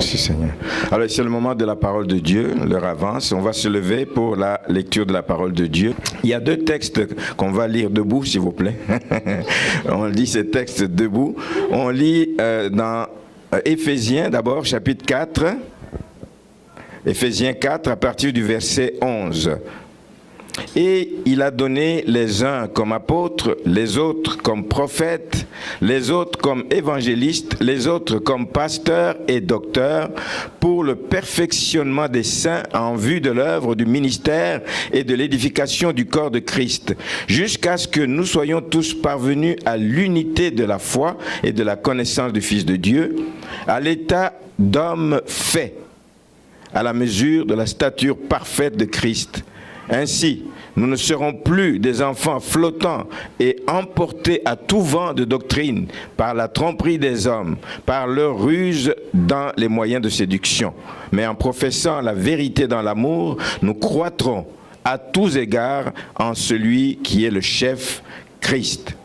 Merci Seigneur. Alors c'est le moment de la parole de Dieu, l'heure avance. On va se lever pour la lecture de la parole de Dieu. Il y a deux textes qu'on va lire debout, s'il vous plaît. On lit ces textes debout. On lit dans Éphésiens d'abord, chapitre 4. Éphésiens 4 à partir du verset 11. Et il a donné les uns comme apôtres, les autres comme prophètes, les autres comme évangélistes, les autres comme pasteurs et docteurs, pour le perfectionnement des saints en vue de l'œuvre du ministère et de l'édification du corps de Christ, jusqu'à ce que nous soyons tous parvenus à l'unité de la foi et de la connaissance du Fils de Dieu, à l'état d'homme fait, à la mesure de la stature parfaite de Christ. Ainsi, nous ne serons plus des enfants flottants et emportés à tout vent de doctrine par la tromperie des hommes, par leur ruse dans les moyens de séduction. Mais en professant la vérité dans l'amour, nous croîtrons à tous égards en celui qui est le chef, Christ.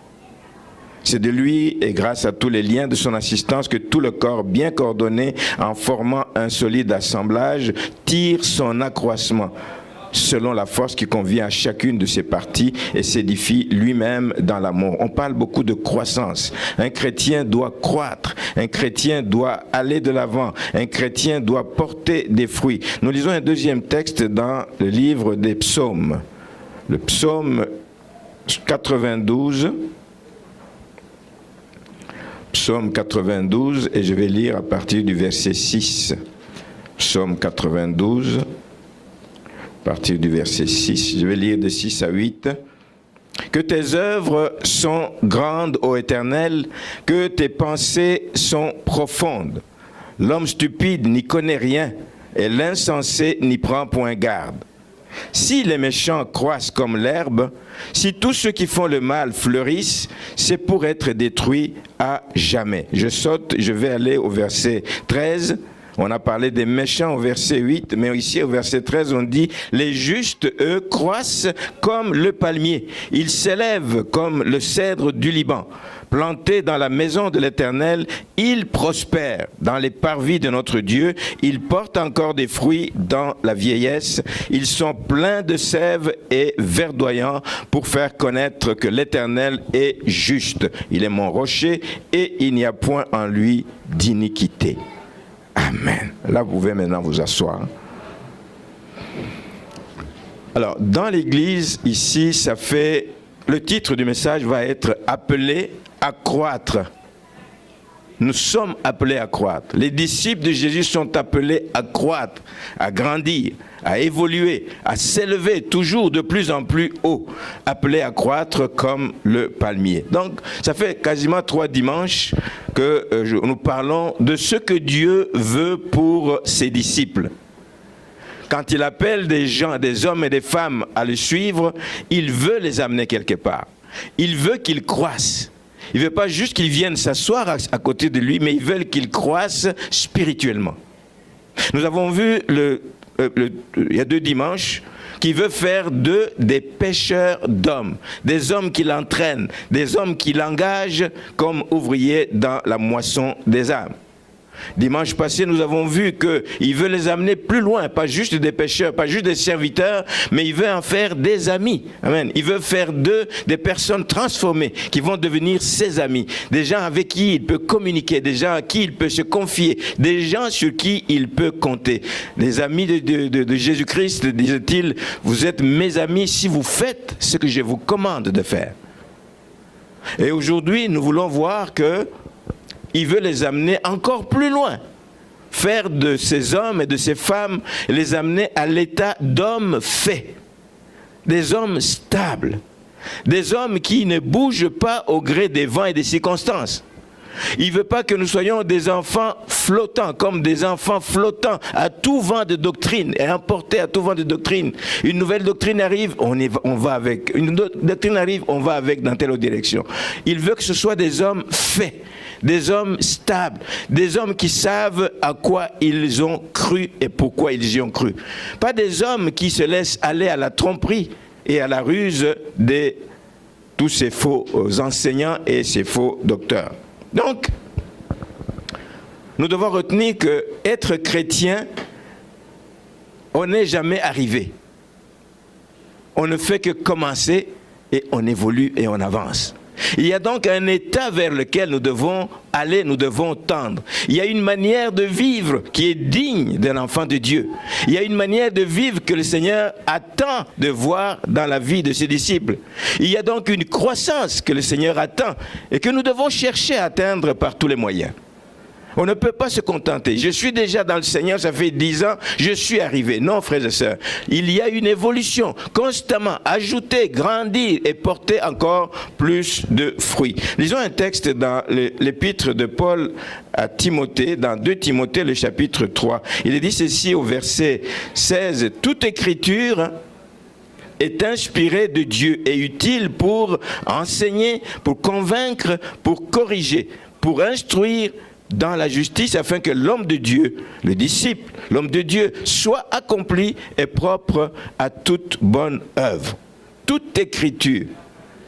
C'est de lui et grâce à tous les liens de son assistance que tout le corps bien coordonné en formant un solide assemblage tire son accroissement selon la force qui convient à chacune de ses parties et s'édifie lui-même dans l'amour. On parle beaucoup de croissance. Un chrétien doit croître. Un chrétien doit aller de l'avant. Un chrétien doit porter des fruits. Nous lisons un deuxième texte dans le livre des psaumes. Le psaume 92. Psaume 92, et je vais lire à partir du verset 6. Psaume 92. À partir du verset 6, je vais lire de 6 à 8. Que tes œuvres sont grandes, ô Éternel, que tes pensées sont profondes. L'homme stupide n'y connaît rien, et l'insensé n'y prend point garde. Si les méchants croissent comme l'herbe, si tous ceux qui font le mal fleurissent, c'est pour être détruits à jamais. Je saute, je vais aller au verset 13. On a parlé des méchants au verset 8, mais ici au verset 13, on dit « Les justes, eux, croissent comme le palmier. Ils s'élèvent comme le cèdre du Liban. Plantés dans la maison de l'Éternel, ils prospèrent. Dans les parvis de notre Dieu, ils portent encore des fruits dans la vieillesse. Ils sont pleins de sève et verdoyants pour faire connaître que l'Éternel est juste. Il est mon rocher et il n'y a point en lui d'iniquité. » Amen. Là, vous pouvez maintenant vous asseoir. Alors, dans l'Église, ici, ça fait... Le titre du message va être « Appelés à croître ». Nous sommes appelés à croître. Les disciples de Jésus sont appelés à croître, à grandir, à évoluer, à s'élever toujours de plus en plus haut, appelés à croître comme le palmier. Donc, ça fait quasiment 3 dimanches que nous parlons de ce que Dieu veut pour ses disciples. Quand il appelle des gens, des hommes et des femmes à le suivre, il veut les amener quelque part. Il veut qu'ils croissent. Il ne veut pas juste qu'ils viennent s'asseoir à côté de lui, mais il veut qu'ils croissent spirituellement. Nous avons vu, il y a 2 dimanches, qu'il veut faire d'eux des pêcheurs d'hommes, des hommes qui l'entraînent, des hommes qui l'engagent comme ouvriers dans la moisson des âmes. Dimanche passé, nous avons vu qu'il veut les amener plus loin, pas juste des pêcheurs, pas juste des serviteurs, mais il veut en faire des amis. Amen. Il veut faire d'eux des personnes transformées qui vont devenir ses amis, des gens avec qui il peut communiquer, des gens à qui il peut se confier, des gens sur qui il peut compter. Les amis de Jésus-Christ, disait-il, vous êtes mes amis si vous faites ce que je vous commande de faire. Et aujourd'hui, nous voulons voir que il veut les amener encore plus loin. Faire de ces hommes et de ces femmes, les amener à l'état d'hommes faits. Des hommes stables. Des hommes qui ne bougent pas au gré des vents et des circonstances. Il ne veut pas que nous soyons des enfants flottants, comme des enfants flottants à tout vent de doctrine et emportés à tout vent de doctrine. Une nouvelle doctrine arrive, on va avec. Une autre doctrine arrive, on va avec dans telle autre direction. Il veut que ce soit des hommes faits, des hommes stables, des hommes qui savent à quoi ils ont cru et pourquoi ils y ont cru. Pas des hommes qui se laissent aller à la tromperie et à la ruse de tous ces faux enseignants et ces faux docteurs. Donc, nous devons retenir que être chrétien, on n'est jamais arrivé. On ne fait que commencer et on évolue et on avance. Il y a donc un état vers lequel nous devons aller, nous devons tendre. Il y a une manière de vivre qui est digne d'un enfant de Dieu. Il y a une manière de vivre que le Seigneur attend de voir dans la vie de ses disciples. Il y a donc une croissance que le Seigneur attend et que nous devons chercher à atteindre par tous les moyens. On ne peut pas se contenter. Je suis déjà dans le Seigneur, ça fait 10 ans, je suis arrivé. Non, frères et sœurs, il y a une évolution constamment, ajouter, grandir et porter encore plus de fruits. Lisons un texte dans l'épître de Paul à Timothée, dans 2 Timothée, le chapitre 3. Il est dit ceci au verset 16, « Toute écriture est inspirée de Dieu et utile pour enseigner, pour convaincre, pour corriger, pour instruire, dans la justice, afin que l'homme de Dieu, le disciple, l'homme de Dieu, soit accompli et propre à toute bonne œuvre. » Toute écriture,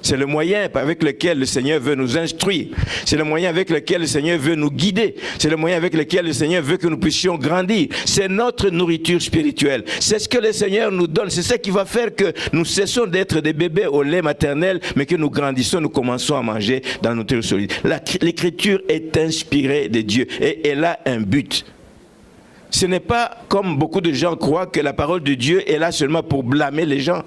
c'est le moyen avec lequel le Seigneur veut nous instruire. C'est le moyen avec lequel le Seigneur veut nous guider. C'est le moyen avec lequel le Seigneur veut que nous puissions grandir. C'est notre nourriture spirituelle. C'est ce que le Seigneur nous donne. C'est ça qui va faire que nous cessons d'être des bébés au lait maternel, mais que nous grandissons, nous commençons à manger dans notre nourriture solide. L'écriture est inspirée de Dieu et elle a un but. Ce n'est pas comme beaucoup de gens croient que la parole de Dieu est là seulement pour blâmer les gens,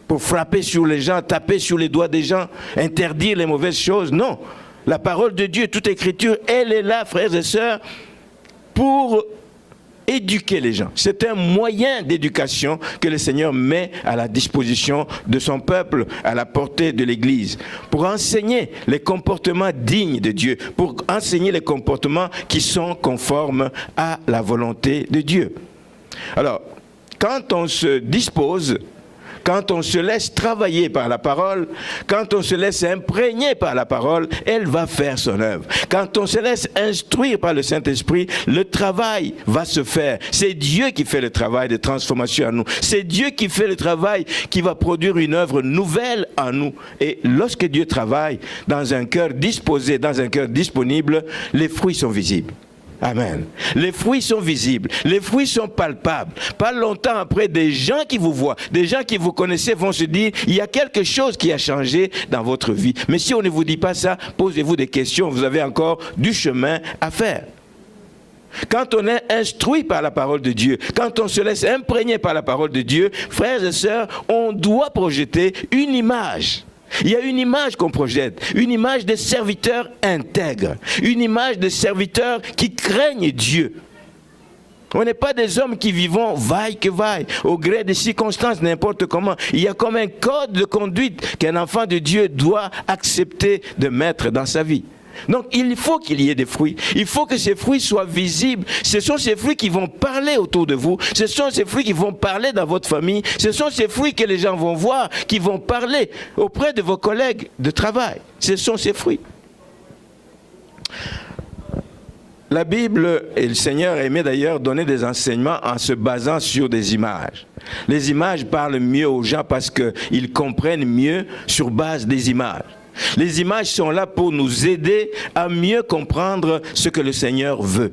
pour frapper sur les gens, taper sur les doigts des gens, interdire les mauvaises choses. Non, la parole de Dieu, toute écriture, elle est là, frères et sœurs, pour éduquer les gens. C'est un moyen d'éducation que le Seigneur met à la disposition de son peuple, à la portée de l'Église, pour enseigner les comportements dignes de Dieu, pour enseigner les comportements qui sont conformes à la volonté de Dieu. Alors, quand on se dispose, quand on se laisse travailler par la parole, quand on se laisse imprégner par la parole, elle va faire son œuvre. Quand on se laisse instruire par le Saint-Esprit, le travail va se faire. C'est Dieu qui fait le travail de transformation en nous. C'est Dieu qui fait le travail qui va produire une œuvre nouvelle en nous. Et lorsque Dieu travaille dans un cœur disposé, dans un cœur disponible, les fruits sont visibles. Amen. Les fruits sont visibles, les fruits sont palpables. Pas longtemps après, des gens qui vous voient, des gens qui vous connaissez vont se dire, il y a quelque chose qui a changé dans votre vie. Mais si on ne vous dit pas ça, posez-vous des questions, vous avez encore du chemin à faire. Quand on est instruit par la parole de Dieu, quand on se laisse imprégner par la parole de Dieu, frères et sœurs, on doit projeter une image. Il y a une image qu'on projette, une image de serviteurs intègres, une image de serviteurs qui craignent Dieu. On n'est pas des hommes qui vivons vaille que vaille, au gré des circonstances, n'importe comment. Il y a comme un code de conduite qu'un enfant de Dieu doit accepter de mettre dans sa vie. Donc il faut qu'il y ait des fruits, il faut que ces fruits soient visibles. Ce sont ces fruits qui vont parler autour de vous, ce sont ces fruits qui vont parler dans votre famille, ce sont ces fruits que les gens vont voir, qui vont parler auprès de vos collègues de travail. Ce sont ces fruits. La Bible et le Seigneur aimaient d'ailleurs donner des enseignements en se basant sur des images. Les images parlent mieux aux gens parce qu'ils comprennent mieux sur base des images. Les images sont là pour nous aider à mieux comprendre ce que le Seigneur veut.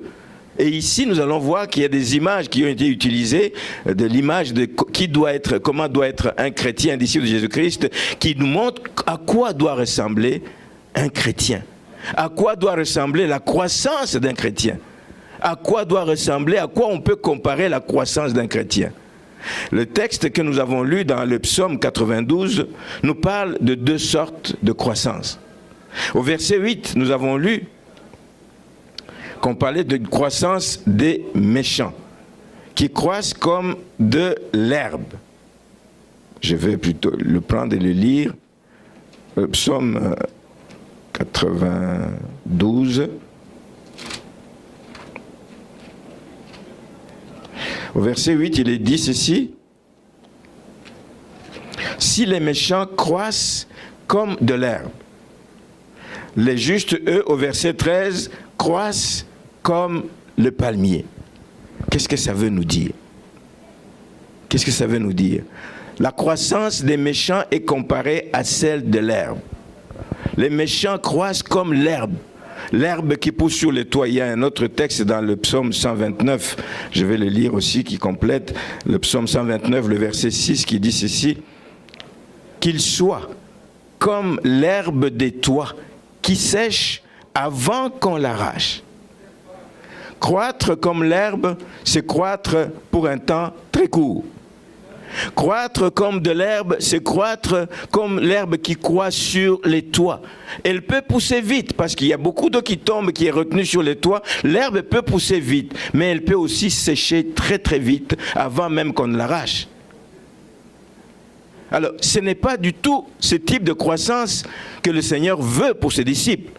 Et ici, nous allons voir qu'il y a des images qui ont été utilisées, de l'image de qui doit être, comment doit être un chrétien, un disciple de Jésus-Christ, qui nous montre à quoi doit ressembler un chrétien, à quoi doit ressembler la croissance d'un chrétien, à quoi doit ressembler, à quoi on peut comparer la croissance d'un chrétien. Le texte que nous avons lu dans le psaume 92 nous parle de 2 sortes de croissance. Au verset 8, nous avons lu qu'on parlait de croissance des méchants, qui croissent comme de l'herbe. Je vais plutôt le prendre et le lire. Psaume 92. Au verset 8, il est dit ceci. Si les méchants croissent comme de l'herbe, les justes, eux, au verset 13, croissent comme le palmier. Qu'est-ce que ça veut nous dire? Qu'est-ce que ça veut nous dire? La croissance des méchants est comparée à celle de l'herbe. Les méchants croissent comme l'herbe. l'herbe qui pousse sur les toits. Il y a un autre texte dans le psaume 129, je vais le lire aussi, qui complète le psaume 129, le verset 6, qui dit ceci: qu'il soit comme l'herbe des toits qui sèche avant qu'on l'arrache. Croître comme l'herbe, c'est croître pour un temps très court. Croître comme de l'herbe, c'est croître comme l'herbe qui croît sur les toits. Elle peut pousser vite parce qu'il y a beaucoup d'eau qui tombe, qui est retenue sur les toits. L'herbe peut pousser vite, mais elle peut aussi sécher très très vite avant même qu'on ne l'arrache. Alors, ce n'est pas du tout ce type de croissance que le Seigneur veut pour ses disciples.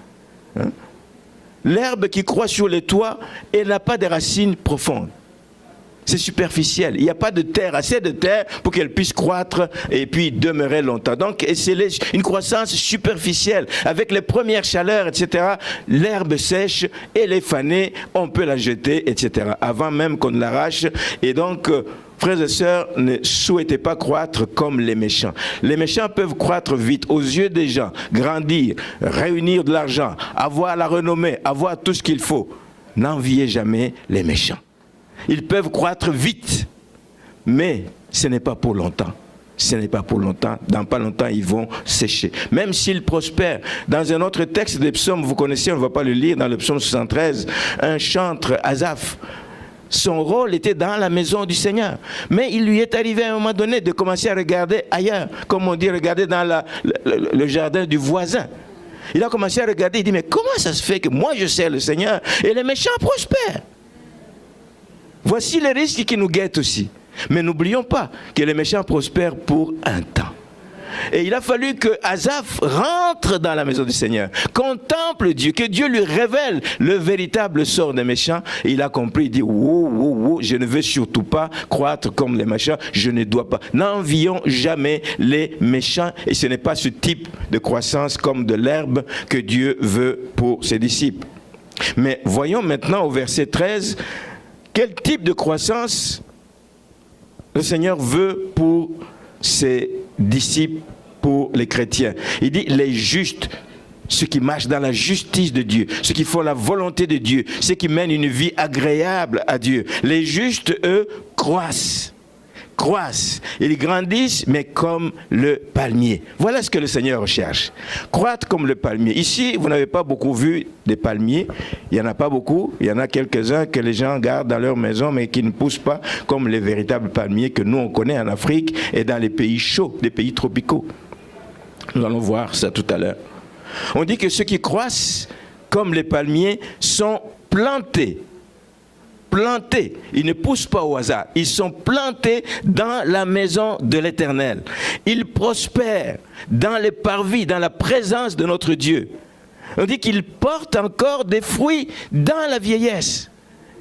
L'herbe qui croît sur les toits, elle n'a pas de racines profondes. C'est superficiel. Il n'y a pas de terre, assez de terre pour qu'elle puisse croître et puis demeurer longtemps. Donc, c'est une croissance superficielle. Avec les premières chaleurs, etc., l'herbe sèche, elle est fanée, on peut la jeter, etc., avant même qu'on ne l'arrache. Et donc, frères et sœurs, ne souhaitez pas croître comme les méchants. Les méchants peuvent croître vite aux yeux des gens, grandir, réunir de l'argent, avoir la renommée, avoir tout ce qu'il faut. N'enviez jamais les méchants. Ils peuvent croître vite, mais ce n'est pas pour longtemps. Ce n'est pas pour longtemps. Dans pas longtemps, ils vont sécher. Même s'ils prospèrent. Dans un autre texte des psaumes, vous connaissez, on ne va pas le lire, dans le psaume 73, un chantre, Asaph, son rôle était dans la maison du Seigneur. Mais il lui est arrivé à un moment donné de commencer à regarder ailleurs. Comme on dit, regarder dans le jardin du voisin. Il a commencé à regarder, il dit, mais comment ça se fait que moi je sers le Seigneur et les méchants prospèrent? Voici les risques qui nous guettent aussi. Mais n'oublions pas que les méchants prospèrent pour un temps. Et il a fallu que Asaph rentre dans la maison du Seigneur, contemple Dieu, que Dieu lui révèle le véritable sort des méchants. Et il a compris, il dit, je ne veux surtout pas croître comme les méchants, je ne dois pas. N'envions jamais les méchants. Et ce n'est pas ce type de croissance comme de l'herbe que Dieu veut pour ses disciples. Mais voyons maintenant au verset 13, quel type de croissance le Seigneur veut pour ses disciples, pour les chrétiens. Il dit les justes, ceux qui marchent dans la justice de Dieu, ceux qui font la volonté de Dieu, ceux qui mènent une vie agréable à Dieu. Les justes, eux, croissent. Ils grandissent, mais comme le palmier. Voilà ce que le Seigneur recherche. Croître comme le palmier. Ici, vous n'avez pas beaucoup vu des palmiers. Il n'y en a pas beaucoup. Il y en a quelques-uns que les gens gardent dans leur maison, mais qui ne poussent pas comme les véritables palmiers que nous, on connaît en Afrique et dans les pays chauds, les pays tropicaux. Nous allons voir ça tout à l'heure. On dit que ceux qui croissent comme les palmiers sont plantés. Ils ne poussent pas au hasard. Ils sont plantés dans la maison de l'Éternel. Ils prospèrent dans les parvis, dans la présence de notre Dieu. On dit qu'ils portent encore des fruits dans la vieillesse.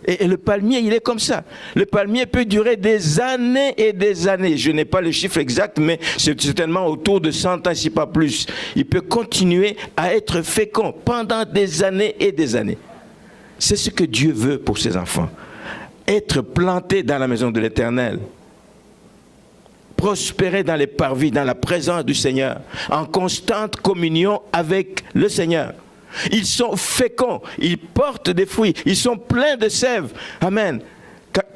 Et le palmier, il est comme ça. Le palmier peut durer des années et des années. Je n'ai pas le chiffre exact, mais c'est certainement autour de 100 ans, si pas plus. Il peut continuer à être fécond pendant des années et des années. C'est ce que Dieu veut pour ses enfants. Être planté dans la maison de l'Éternel. Prospérer dans les parvis, dans la présence du Seigneur. En constante communion avec le Seigneur. Ils sont féconds, ils portent des fruits, ils sont pleins de sève. Amen.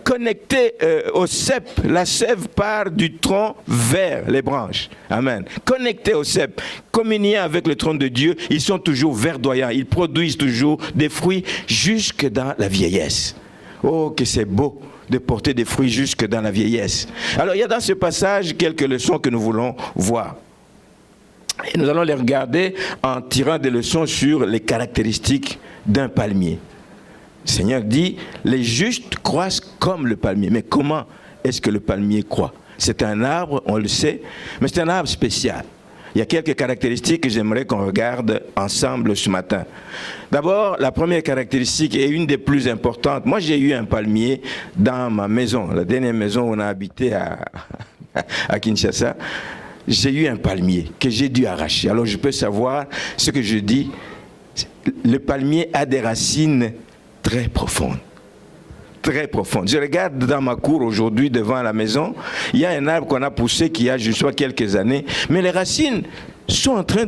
Connectés au cep, la sève part du tronc vers les branches. Amen. Connectés au cep, communiant avec le trône de Dieu, ils sont toujours verdoyants, ils produisent toujours des fruits jusque dans la vieillesse. Oh, que c'est beau de porter des fruits jusque dans la vieillesse. Alors, il y a dans ce passage quelques leçons que nous voulons voir. Et nous allons les regarder en tirant des leçons sur les caractéristiques d'un palmier. Le Seigneur dit, les justes croissent comme le palmier. Mais comment est-ce que le palmier croît? C'est un arbre, on le sait, mais c'est un arbre spécial. Il y a quelques caractéristiques que j'aimerais qu'on regarde ensemble ce matin. D'abord, la première caractéristique est une des plus importantes. Moi, j'ai eu un palmier dans ma maison, la dernière maison où on a habité à Kinshasa. J'ai eu un palmier que j'ai dû arracher. Alors, je peux savoir ce que je dis. Le palmier a des racines très profondes. Très profondes. Je regarde dans ma cour aujourd'hui, devant la maison, il y a un arbre qu'on a poussé qui a, je crois, quelques années. Mais les racines sont en train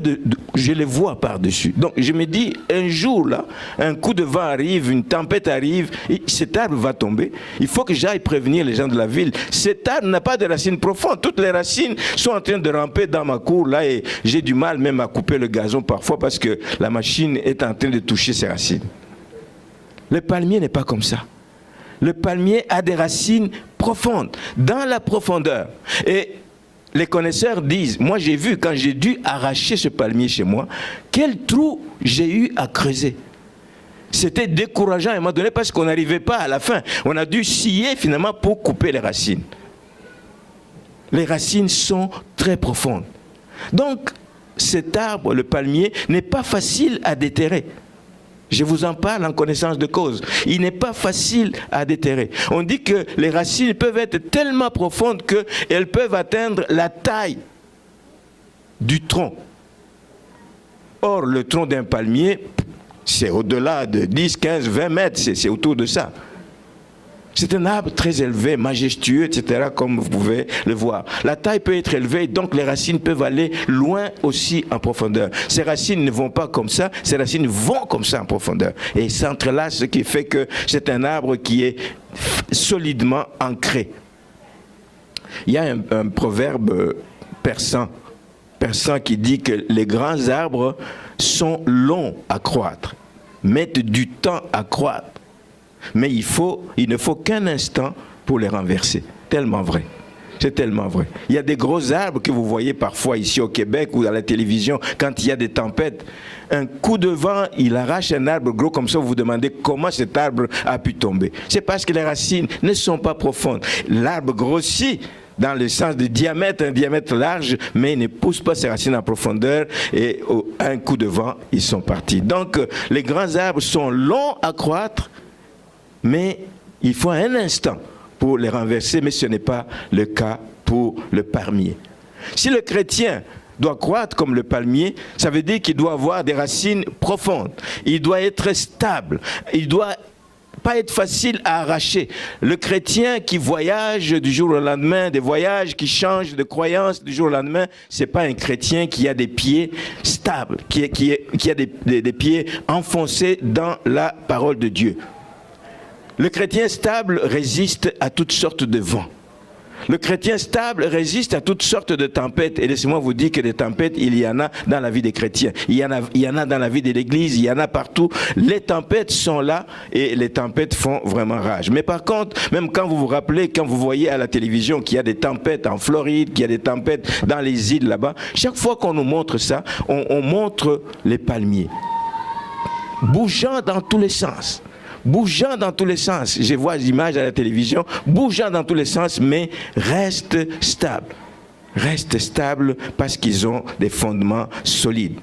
je les vois par-dessus. Donc je me dis, un jour là, un coup de vent arrive, une tempête arrive, et cet arbre va tomber. Il faut que j'aille prévenir les gens de la ville. Cet arbre n'a pas de racines profondes. Toutes les racines sont en train de ramper dans ma cour là et j'ai du mal même à couper le gazon parfois parce que la machine est en train de toucher ses racines. Le palmier n'est pas comme ça. Le palmier a des racines profondes, dans la profondeur. Et les connaisseurs disent, moi j'ai vu quand j'ai dû arracher ce palmier chez moi, quel trou j'ai eu à creuser. C'était décourageant à un moment donné parce qu'on n'arrivait pas à la fin. On a dû scier finalement pour couper les racines. Les racines sont très profondes. Donc cet arbre, le palmier, n'est pas facile à déterrer. Je vous en parle en connaissance de cause. Il n'est pas facile à déterrer. On dit que les racines peuvent être tellement profondes qu'elles peuvent atteindre la taille du tronc. Or, le tronc d'un palmier, c'est au-delà de 10, 15, 20 mètres, c'est autour de ça. C'est un arbre très élevé, majestueux, etc., comme vous pouvez le voir. La taille peut être élevée, donc les racines peuvent aller loin aussi en profondeur. Ces racines ne vont pas comme ça, ces racines vont comme ça en profondeur. Et ils s'entrelacent, ce qui fait que c'est un arbre qui est solidement ancré. Il y a un proverbe persan qui dit que les grands arbres sont longs à croître, mettent du temps à croître. Mais il ne faut qu'un instant pour les renverser. Tellement vrai. C'est tellement vrai. Il y a des gros arbres que vous voyez parfois ici au Québec ou à la télévision quand il y a des tempêtes. Un coup de vent, il arrache un arbre gros comme ça, vous vous demandez comment cet arbre a pu tomber. C'est parce que les racines ne sont pas profondes. L'arbre grossit dans le sens de diamètre, un diamètre large, mais il ne pousse pas ses racines en profondeur et un coup de vent, ils sont partis. Donc les grands arbres sont longs à croître, mais il faut un instant pour les renverser, mais ce n'est pas le cas pour le palmier. Si le chrétien doit croître comme le palmier, ça veut dire qu'il doit avoir des racines profondes, il doit être stable, il ne doit pas être facile à arracher. Le chrétien qui voyage du jour au lendemain, des voyages qui changent de croyance du jour au lendemain, ce n'est pas un chrétien qui a des pieds stables, qui a des pieds enfoncés dans la parole de Dieu. Le chrétien stable résiste à toutes sortes de vents. Le chrétien stable résiste à toutes sortes de tempêtes. Et laissez-moi vous dire que des tempêtes, il y en a dans la vie des chrétiens. Il y en a dans la vie de l'Église, il y en a partout. Les tempêtes sont là et les tempêtes font vraiment rage. Mais par contre, même quand vous vous rappelez, quand vous voyez à la télévision qu'il y a des tempêtes en Floride, qu'il y a des tempêtes dans les îles là-bas, chaque fois qu'on nous montre ça, on montre les palmiers, bougeant dans tous les sens. Bougeant dans tous les sens, je vois les images à la télévision, bougeant dans tous les sens, mais reste stable. Reste stable parce qu'ils ont des fondements solides.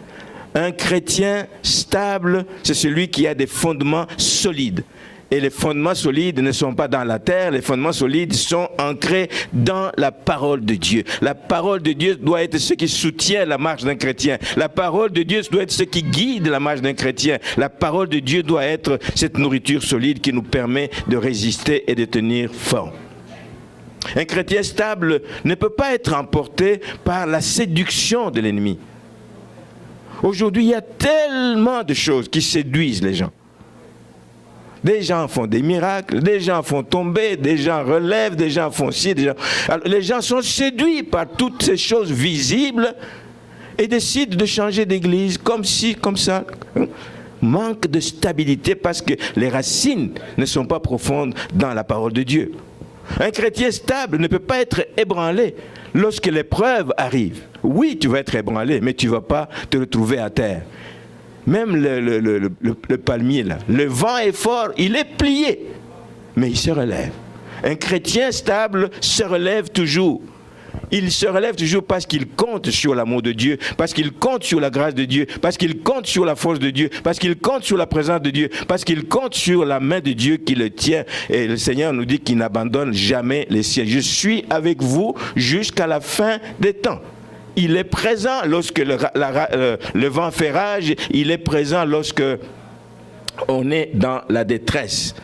Un chrétien stable, c'est celui qui a des fondements solides. Et les fondements solides ne sont pas dans la terre, les fondements solides sont ancrés dans la parole de Dieu. La parole de Dieu doit être ce qui soutient la marche d'un chrétien. La parole de Dieu doit être ce qui guide la marche d'un chrétien. La parole de Dieu doit être cette nourriture solide qui nous permet de résister et de tenir fort. Un chrétien stable ne peut pas être emporté par la séduction de l'ennemi. Aujourd'hui, il y a tellement de choses qui séduisent les gens. Des gens font des miracles, des gens font tomber, des gens relèvent, des gens font ci, des gens... Alors, les gens sont séduits par toutes ces choses visibles et décident de changer d'église comme ci, comme ça. Manque de stabilité parce que les racines ne sont pas profondes dans la parole de Dieu. Un chrétien stable ne peut pas être ébranlé lorsque l'épreuve arrive. Oui, tu vas être ébranlé, mais tu ne vas pas te retrouver à terre. Même le palmier, là, le vent est fort, il est plié, mais il se relève. Un chrétien stable se relève toujours. Il se relève toujours parce qu'il compte sur l'amour de Dieu, parce qu'il compte sur la grâce de Dieu, parce qu'il compte sur la force de Dieu, parce qu'il compte sur la présence de Dieu, parce qu'il compte sur la main de Dieu qui le tient. Et le Seigneur nous dit qu'il n'abandonne jamais les siens. Je suis avec vous jusqu'à la fin des temps. Il est présent lorsque le vent fait rage, il est présent lorsque on est dans la détresse.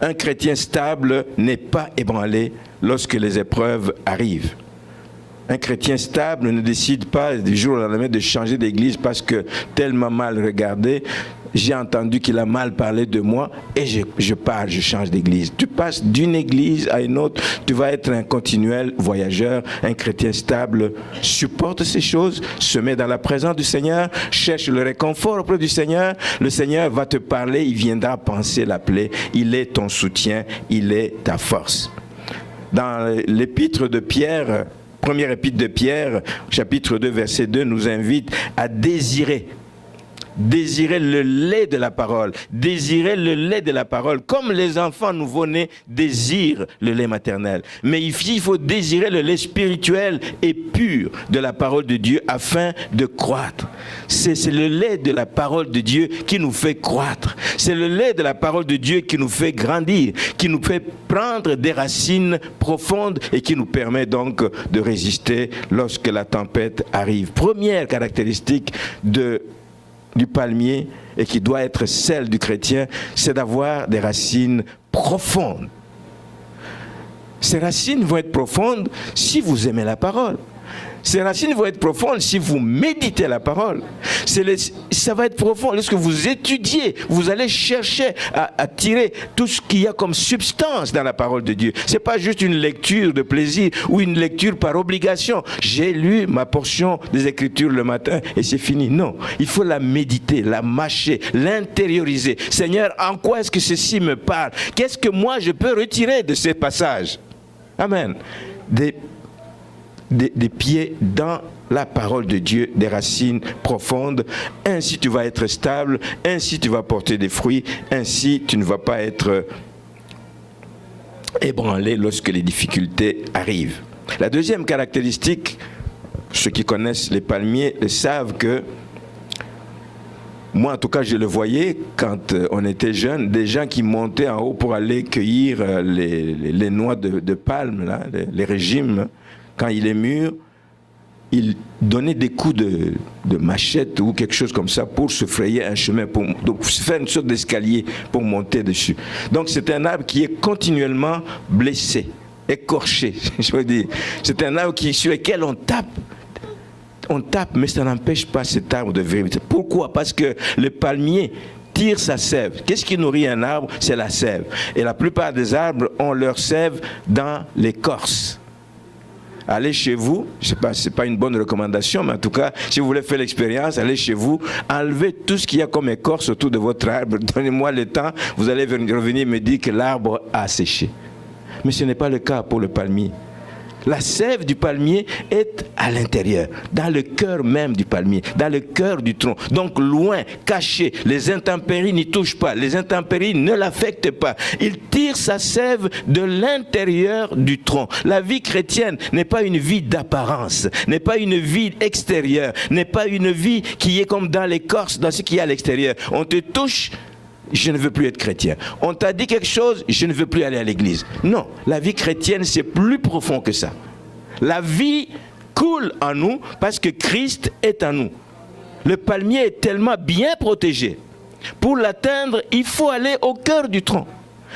Un chrétien stable n'est pas ébranlé lorsque les épreuves arrivent. Un chrétien stable ne décide pas du jour au lendemain de changer d'église parce que tel m'a mal regardé, j'ai entendu qu'il a mal parlé de moi et je pars, je change d'église. Tu passes d'une église à une autre, tu vas être un continuel voyageur. Un chrétien stable supporte ces choses, se met dans la présence du Seigneur, cherche le réconfort auprès du Seigneur. Le Seigneur va te parler, il viendra panser la plaie. Il est ton soutien, il est ta force. Dans l'épître de Pierre, première épître de Pierre, chapitre 2, verset 2, nous invite à désirer le lait de la parole. Désirer le lait de la parole. Comme les enfants nouveau-nés désirent le lait maternel. Mais il faut désirer le lait spirituel et pur de la parole de Dieu afin de croître. C'est le lait de la parole de Dieu qui nous fait croître. C'est le lait de la parole de Dieu qui nous fait grandir, qui nous fait prendre des racines profondes et qui nous permet donc de résister lorsque la tempête arrive. Première caractéristique du palmier et qui doit être celle du chrétien, c'est d'avoir des racines profondes. Ces racines vont être profondes si vous aimez la parole. Ces racines vont être profondes si vous méditez la parole. Ça va être profond lorsque vous étudiez, vous allez chercher à tirer tout ce qu'il y a comme substance dans la parole de Dieu. Ce n'est pas juste une lecture de plaisir ou une lecture par obligation. J'ai lu ma portion des Écritures le matin et c'est fini. Non, il faut la méditer, la mâcher, l'intérioriser. Seigneur, en quoi est-ce que ceci me parle? Qu'est-ce que moi je peux retirer de ces passages? Amen. Des pieds dans la parole de Dieu, des racines profondes. Ainsi tu vas être stable, ainsi tu vas porter des fruits, ainsi tu ne vas pas être ébranlé lorsque les difficultés arrivent. La deuxième caractéristique, ceux qui connaissent les palmiers savent que, moi en tout cas je le voyais quand on était jeune, des gens qui montaient en haut pour aller cueillir les noix de palme, là, les régimes. Quand il est mûr, il donnait des coups de machette ou quelque chose comme ça pour se frayer un chemin, donc se faire une sorte d'escalier pour monter dessus. Donc c'est un arbre qui est continuellement blessé, écorché, je veux dire. C'est un arbre sur lequel on tape, mais ça n'empêche pas cet arbre de vivre. Pourquoi? Parce que le palmier tire sa sève. Qu'est-ce qui nourrit un arbre? C'est la sève. Et la plupart des arbres ont leur sève dans l'écorce. Allez chez vous, je sais pas, c'est pas une bonne recommandation, mais en tout cas, si vous voulez faire l'expérience, allez chez vous, enlevez tout ce qu'il y a comme écorce autour de votre arbre, donnez-moi le temps, vous allez revenir me dire que l'arbre a séché. Mais ce n'est pas le cas pour le palmier. La sève du palmier est à l'intérieur, dans le cœur même du palmier, dans le cœur du tronc. Donc loin, caché, les intempéries n'y touchent pas, les intempéries ne l'affectent pas. Il tire sa sève de l'intérieur du tronc. La vie chrétienne n'est pas une vie d'apparence, n'est pas une vie extérieure, n'est pas une vie qui est comme dans l'écorce, dans ce qu'il y a à l'extérieur. On te touche, je ne veux plus être chrétien. On t'a dit quelque chose, je ne veux plus aller à l'église. Non, la vie chrétienne, c'est plus profond que ça. La vie coule en nous parce que Christ est en nous. Le palmier est tellement bien protégé. Pour l'atteindre, il faut aller au cœur du tronc.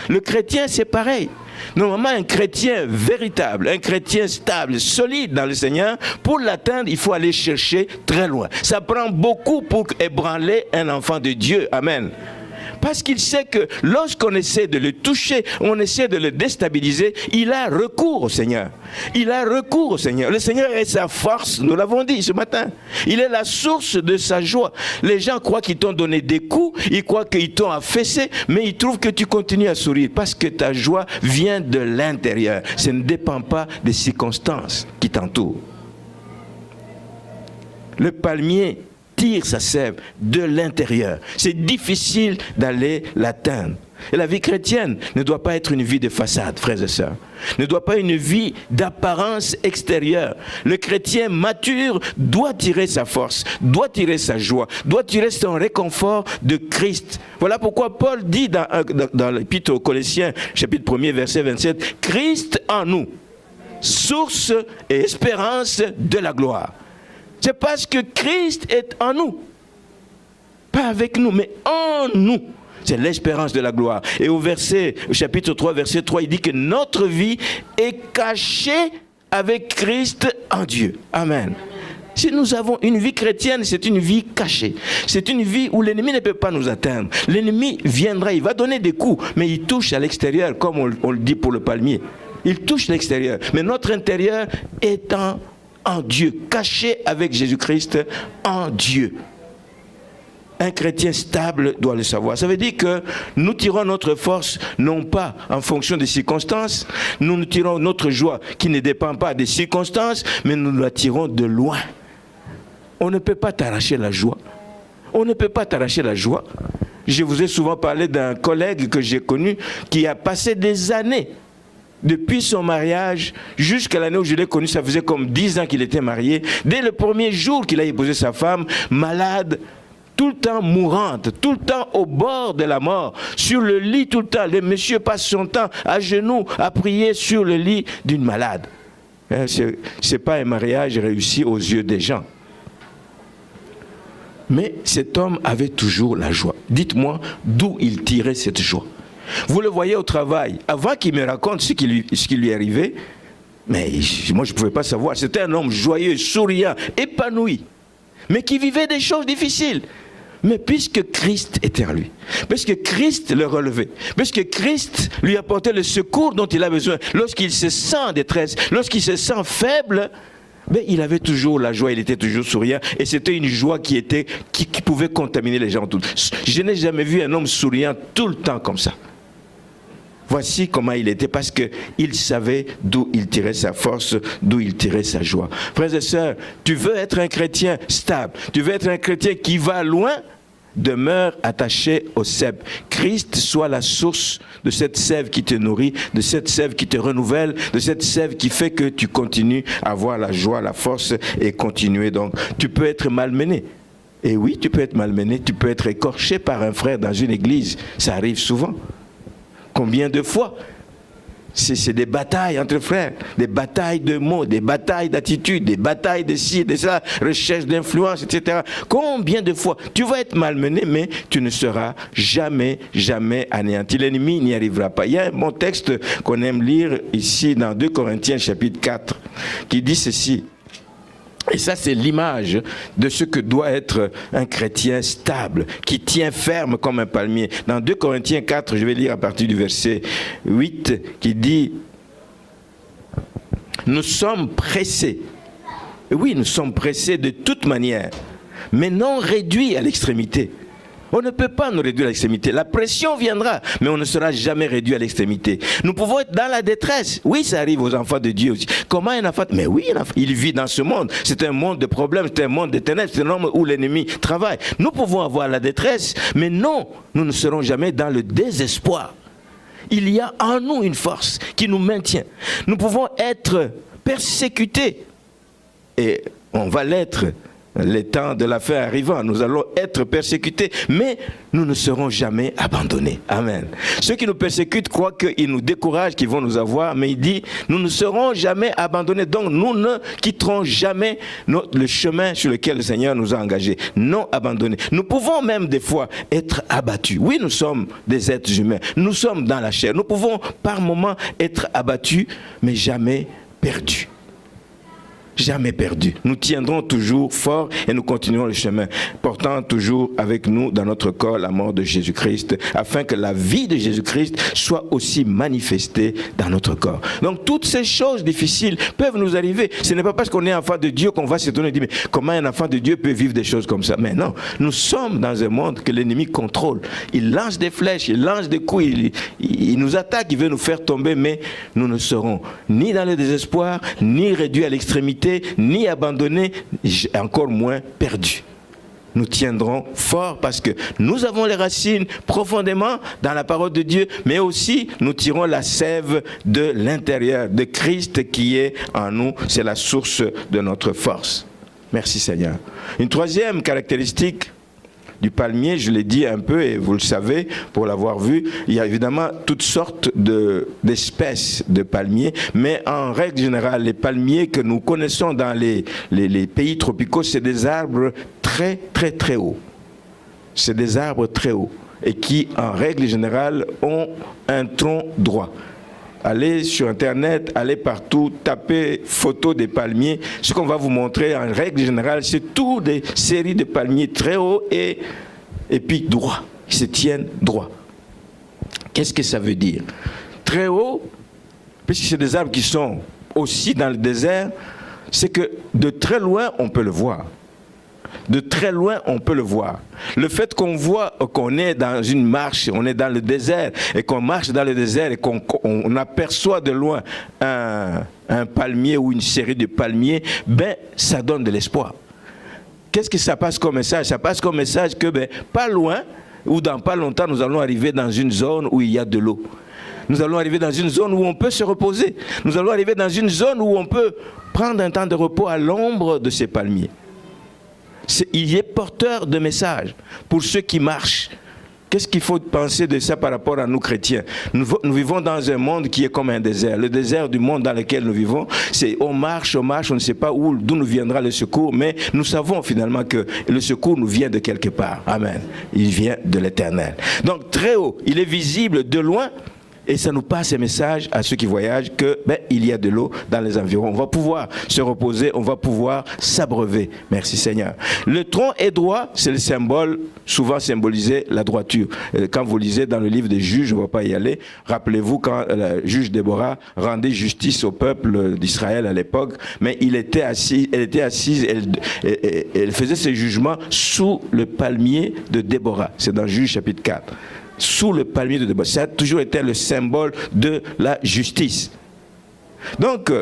Le chrétien, c'est pareil. Normalement, un chrétien véritable, un chrétien stable, solide dans le Seigneur, pour l'atteindre, il faut aller chercher très loin. Ça prend beaucoup pour ébranler un enfant de Dieu. Amen. Parce qu'il sait que lorsqu'on essaie de le toucher, on essaie de le déstabiliser, il a recours au Seigneur. Il a recours au Seigneur. Le Seigneur est sa force, nous l'avons dit ce matin. Il est la source de sa joie. Les gens croient qu'ils t'ont donné des coups, ils croient qu'ils t'ont affaissé, mais ils trouvent que tu continues à sourire parce que ta joie vient de l'intérieur. Ça ne dépend pas des circonstances qui t'entourent. Le palmier tire sa sève de l'intérieur. C'est difficile d'aller l'atteindre. Et la vie chrétienne ne doit pas être une vie de façade, frères et sœurs. Ne doit pas être une vie d'apparence extérieure. Le chrétien mature doit tirer sa force, doit tirer sa joie, doit tirer son réconfort de Christ. Voilà pourquoi Paul dit dans l'Épître aux Colossiens, chapitre 1er, verset 27, « Christ en nous, source et espérance de la gloire. » C'est parce que Christ est en nous. Pas avec nous, mais en nous. C'est l'espérance de la gloire. Et au chapitre 3, verset 3, il dit que notre vie est cachée avec Christ en Dieu. Amen. Si nous avons une vie chrétienne, c'est une vie cachée. C'est une vie où l'ennemi ne peut pas nous atteindre. L'ennemi viendra, il va donner des coups, mais il touche à l'extérieur, comme on le dit pour le palmier. Il touche l'extérieur. Mais notre intérieur est en Dieu, caché avec Jésus-Christ en Dieu. Un chrétien stable doit le savoir. Ça veut dire que nous tirons notre force non pas en fonction des circonstances, nous tirons notre joie qui ne dépend pas des circonstances, mais nous la tirons de loin. On ne peut pas t'arracher la joie. On ne peut pas t'arracher la joie. Je vous ai souvent parlé d'un collègue que j'ai connu qui a passé des années depuis son mariage jusqu'à l'année où je l'ai connu. Ça faisait comme 10 ans qu'il était marié. Dès le premier jour qu'il a épousé sa femme, malade, tout le temps mourante, tout le temps au bord de la mort, sur le lit tout le temps. Le monsieur passe son temps à genoux à prier sur le lit d'une malade. C'est pas un mariage réussi aux yeux des gens. Mais cet homme avait toujours la joie. Dites-moi d'où il tirait cette joie. Vous le voyez au travail. Avant qu'il me raconte ce qui lui arrivait, mais moi je ne pouvais pas savoir. C'était un homme joyeux, souriant, épanoui, mais qui vivait des choses difficiles. Mais puisque Christ était en lui, puisque Christ le relevait, puisque Christ lui apportait le secours dont il a besoin, lorsqu'il se sent en détresse, lorsqu'il se sent faible, mais il avait toujours la joie, il était toujours souriant, et c'était une joie qui pouvait contaminer les gens. Je n'ai jamais vu un homme souriant tout le temps comme ça. Voici comment il était, parce qu'il savait d'où il tirait sa force, d'où il tirait sa joie. Frères et sœurs, tu veux être un chrétien stable, tu veux être un chrétien qui va loin, demeure attaché au cep. Christ soit la source de cette sève qui te nourrit, de cette sève qui te renouvelle, de cette sève qui fait que tu continues à avoir la joie, la force et continuer. Donc, tu peux être malmené. Et oui, tu peux être malmené, tu peux être écorché par un frère dans une église. Ça arrive souvent. Combien de fois? C'est des batailles entre frères, des batailles de mots, des batailles d'attitude, des batailles de ci, de ça, recherche d'influence, etc. Combien de fois? Tu vas être malmené, mais tu ne seras jamais, jamais anéanti. L'ennemi n'y arrivera pas. Il y a un bon texte qu'on aime lire ici dans 2 Corinthiens chapitre 4 qui dit ceci. Et ça, c'est l'image de ce que doit être un chrétien stable, qui tient ferme comme un palmier. Dans 2 Corinthiens 4, je vais lire à partir du verset 8, qui dit « Nous sommes pressés. » Oui, nous sommes pressés de toute manière, mais non réduits à l'extrémité. On ne peut pas nous réduire à l'extrémité. La pression viendra, mais on ne sera jamais réduit à l'extrémité. Nous pouvons être dans la détresse. Oui, ça arrive aux enfants de Dieu aussi. Comment un enfant? Mais oui, il vit dans ce monde. C'est un monde de problèmes, c'est un monde de ténèbres, c'est un monde où l'ennemi travaille. Nous pouvons avoir la détresse, mais non, nous ne serons jamais dans le désespoir. Il y a en nous une force qui nous maintient. Nous pouvons être persécutés, et on va l'être. Les temps de la fin arrivant, nous allons être persécutés, mais nous ne serons jamais abandonnés. Amen. Ceux qui nous persécutent croient qu'ils nous découragent, qu'ils vont nous avoir, mais il dit, nous ne serons jamais abandonnés. Donc, nous ne quitterons jamais le chemin sur lequel le Seigneur nous a engagés. Non abandonnés. Nous pouvons même des fois être abattus. Oui, nous sommes des êtres humains. Nous sommes dans la chair. Nous pouvons par moments être abattus, mais jamais perdus. Jamais perdu. Nous tiendrons toujours fort et nous continuerons le chemin, portant toujours avec nous dans notre corps la mort de Jésus-Christ, afin que la vie de Jésus-Christ soit aussi manifestée dans notre corps. Donc toutes ces choses difficiles peuvent nous arriver. Ce n'est pas parce qu'on est enfant de Dieu qu'on va s'étonner et dire, mais comment un enfant de Dieu peut vivre des choses comme ça? Mais non, nous sommes dans un monde que l'ennemi contrôle. Il lance des flèches, il lance des coups, il nous attaque, il veut nous faire tomber, mais nous ne serons ni dans le désespoir, ni réduits à l'extrémité, ni abandonnés, encore moins perdus. Nous tiendrons fort parce que nous avons les racines profondément dans la parole de Dieu, mais aussi nous tirons la sève de l'intérieur, de Christ qui est en nous. C'est la source de notre force. Merci Seigneur. Une troisième caractéristique du palmier, je l'ai dit un peu et vous le savez pour l'avoir vu, il y a évidemment toutes sortes d'espèces de palmiers, mais en règle générale, les palmiers que nous connaissons dans les pays tropicaux, c'est des arbres très très très hauts. C'est des arbres très hauts et qui en règle générale ont un tronc droit. allez sur Internet, allez partout, tapez photos des palmiers. Ce qu'on va vous montrer en règle générale, c'est toutes des séries de palmiers très hauts et puis droits, qui se tiennent droits. Qu'est-ce que ça veut dire? Très haut, puisque c'est des arbres qui sont aussi dans le désert, c'est que de très loin, on peut le voir. De très loin, on peut le voir. Le fait qu'on voit qu'on est dans une marche, on est dans le désert, et qu'on marche dans le désert, et qu'on aperçoit de loin un palmier ou une série de palmiers, ben, ça donne de l'espoir. Qu'est-ce que ça passe comme message? Ça passe comme message que, ben, pas loin, ou dans pas longtemps, nous allons arriver dans une zone où il y a de l'eau. Nous allons arriver dans une zone où on peut se reposer. Nous allons arriver dans une zone où on peut prendre un temps de repos à l'ombre de ces palmiers. Il est porteur de messages pour ceux qui marchent. Qu'est-ce qu'il faut penser de ça par rapport à nous chrétiens? Nous vivons dans un monde qui est comme un désert. Le désert du monde dans lequel nous vivons, c'est on marche, on ne sait pas d'où nous viendra le secours, mais nous savons finalement que le secours nous vient de quelque part. Amen. Il vient de l'Éternel. Donc très haut, il est visible de loin. Et ça nous passe un message à ceux qui voyagent que il y a de l'eau dans les environs. On va pouvoir se reposer, on va pouvoir s'abreuver. Merci Seigneur. Le tronc est droit, c'est le symbole, souvent symbolisé la droiture. Quand vous lisez dans le livre des Juges, on ne va pas y aller. Rappelez-vous quand le juge Déborah rendait justice au peuple d'Israël à l'époque, mais elle était assise, elle faisait ses jugements sous le palmier de Déborah. C'est dans Juges chapitre 4. Sous le palmier de Déborah. Ça a toujours été le symbole de la justice. Donc,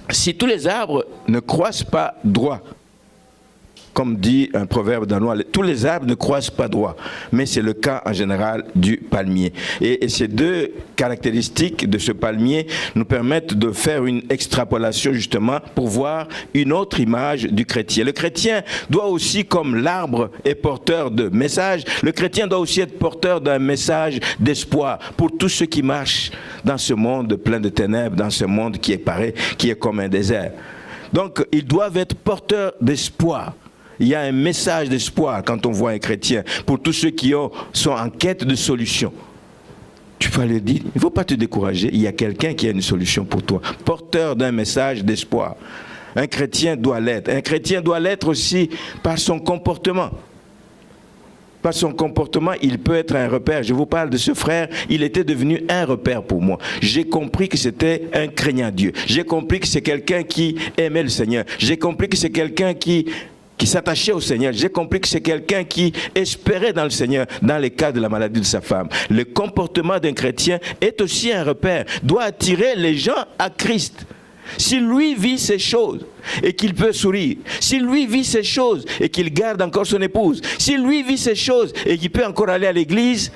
si tous les arbres ne croissent pas droit, comme dit un proverbe danois, tous les arbres ne croissent pas droit, mais c'est le cas en général du palmier. Et ces deux caractéristiques de ce palmier nous permettent de faire une extrapolation justement pour voir une autre image du chrétien. Le chrétien doit aussi, comme l'arbre est porteur de messages, le chrétien doit aussi être porteur d'un message d'espoir pour tous ceux qui marchent dans ce monde plein de ténèbres, dans ce monde qui est comme un désert. Donc, ils doivent être porteurs d'espoir. Il y a un message d'espoir quand on voit un chrétien, pour tous ceux qui sont en quête de solution. Tu peux lui dire, il ne faut pas te décourager, il y a quelqu'un qui a une solution pour toi, porteur d'un message d'espoir. Un chrétien doit l'être. Un chrétien doit l'être aussi par son comportement. Par son comportement, il peut être un repère. Je vous parle de ce frère, il était devenu un repère pour moi. J'ai compris que c'était un craignant Dieu. J'ai compris que c'est quelqu'un qui aimait le Seigneur. J'ai compris que c'est quelqu'un qui s'attachait au Seigneur. J'ai compris que c'est quelqu'un qui espérait dans le Seigneur dans les cas de la maladie de sa femme. Le comportement d'un chrétien est aussi un repère, doit attirer les gens à Christ. Si lui vit ces choses et qu'il peut sourire, si lui vit ces choses et qu'il garde encore son épouse, si lui vit ces choses et qu'il peut encore aller à l'église,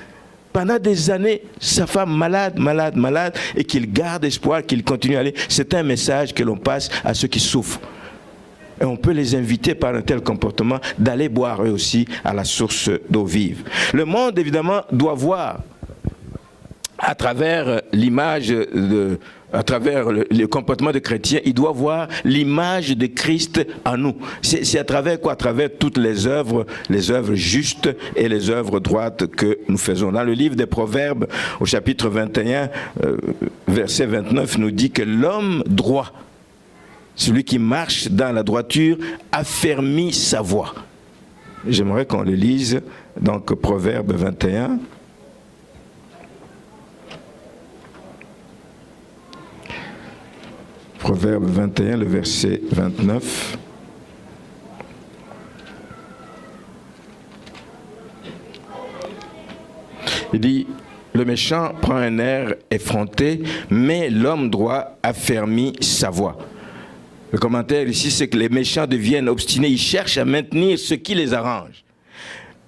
pendant des années, sa femme malade, et qu'il garde espoir, qu'il continue à aller, c'est un message que l'on passe à ceux qui souffrent. Et on peut les inviter par un tel comportement d'aller boire eux aussi à la source d'eau vive. Le monde, évidemment, doit voir à travers l'image à travers le comportement de chrétien, il doit voir l'image de Christ en nous. C'est à travers quoi? À travers toutes les œuvres justes et les œuvres droites que nous faisons. Dans le livre des Proverbes, au chapitre 21, verset 29, nous dit que l'homme droit, celui qui marche dans la droiture, affermit sa voie. J'aimerais qu'on le lise, donc Proverbe 21. Proverbe 21, le verset 29. Il dit, le méchant prend un air effronté, mais l'homme droit affermit sa voie. Le commentaire ici, c'est que les méchants deviennent obstinés, ils cherchent à maintenir ce qui les arrange,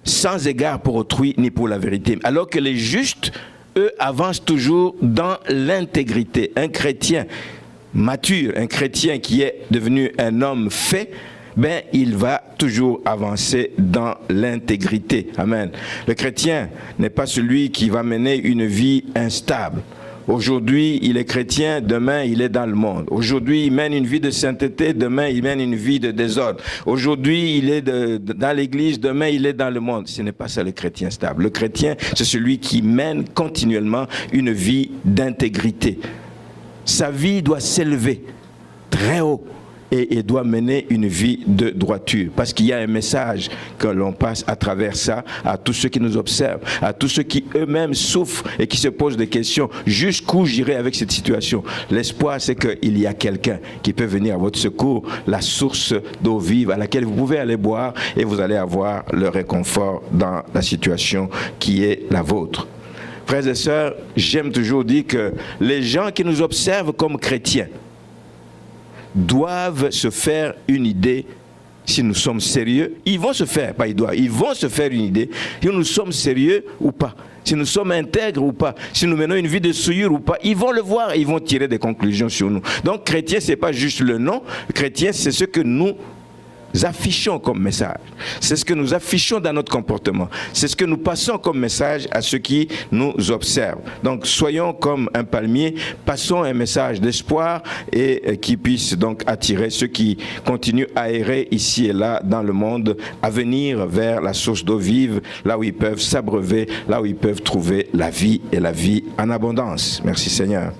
sans égard pour autrui ni pour la vérité. Alors que les justes, eux, avancent toujours dans l'intégrité. Un chrétien mature, un chrétien qui est devenu un homme fait, il va toujours avancer dans l'intégrité. Amen. Le chrétien n'est pas celui qui va mener une vie instable, Aujourd'hui, il est chrétien, demain, il est dans le monde. Aujourd'hui, il mène une vie de sainteté, demain, il mène une vie de désordre. Aujourd'hui, il est dans l'église, demain, il est dans le monde. Ce n'est pas ça le chrétien stable. Le chrétien, c'est celui qui mène continuellement une vie d'intégrité. Sa vie doit s'élever très haut. Et doit mener une vie de droiture. Parce qu'il y a un message que l'on passe à travers ça à tous ceux qui nous observent, à tous ceux qui eux-mêmes souffrent et qui se posent des questions. Jusqu'où j'irai avec cette situation? L'espoir, c'est qu'il y a quelqu'un qui peut venir à votre secours, la source d'eau vive à laquelle vous pouvez aller boire et vous allez avoir le réconfort dans la situation qui est la vôtre. Frères et sœurs, j'aime toujours dire que les gens qui nous observent comme chrétiens doivent se faire une idée si nous sommes sérieux. Ils vont se faire, pas ils doivent, ils vont se faire une idée si nous sommes sérieux ou pas, si nous sommes intègres ou pas, si nous menons une vie de souillure ou pas. Ils vont le voir et ils vont tirer des conclusions sur nous. Donc chrétien, c'est pas juste le nom. Chrétien, c'est ce que nous affichons comme message. C'est ce que nous affichons dans notre comportement. C'est ce que nous passons comme message à ceux qui nous observent. Donc, soyons comme un palmier, passons un message d'espoir et qui puisse donc attirer ceux qui continuent à errer ici et là dans le monde, à venir vers la source d'eau vive, là où ils peuvent s'abreuver, là où ils peuvent trouver la vie et la vie en abondance. Merci Seigneur.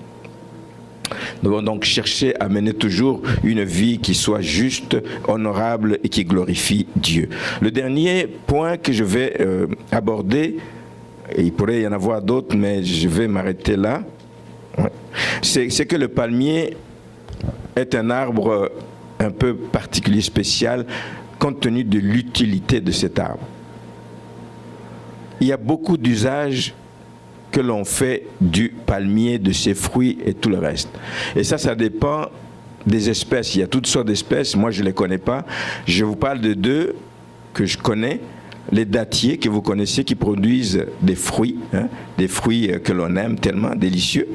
Nous devons donc chercher à mener toujours une vie qui soit juste, honorable et qui glorifie Dieu. Le dernier point que je vais aborder, et il pourrait y en avoir d'autres, mais je vais m'arrêter là, c'est que le palmier est un arbre un peu particulier, spécial, compte tenu de l'utilité de cet arbre. Il y a beaucoup d'usages que l'on fait du palmier, de ses fruits et tout le reste. Et ça dépend des espèces. Il y a toutes sortes d'espèces. Moi, je ne les connais pas. Je vous parle de deux que je connais. Les dattiers que vous connaissez, qui produisent des fruits que l'on aime tellement, délicieux.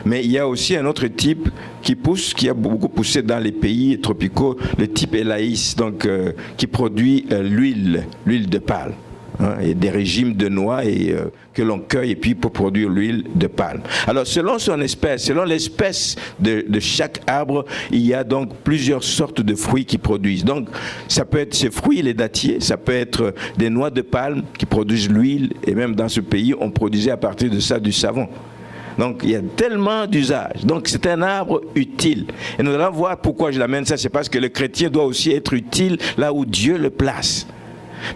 Mais il y a aussi un autre type qui pousse, qui a beaucoup poussé dans les pays tropicaux, le type Elaïs, donc qui produit l'huile de palme. Et des régimes de noix que l'on cueille et puis pour produire l'huile de palme. Alors selon son espèce, selon l'espèce de chaque arbre, il y a donc plusieurs sortes de fruits qui produisent. Donc ça peut être ces fruits, les dattiers, ça peut être des noix de palme qui produisent l'huile, et même dans ce pays on produisait à partir de ça du savon. Donc il y a tellement d'usages. Donc c'est un arbre utile. Et nous allons voir pourquoi je l'amène ça. C'est parce que le chrétien doit aussi être utile là où Dieu le place.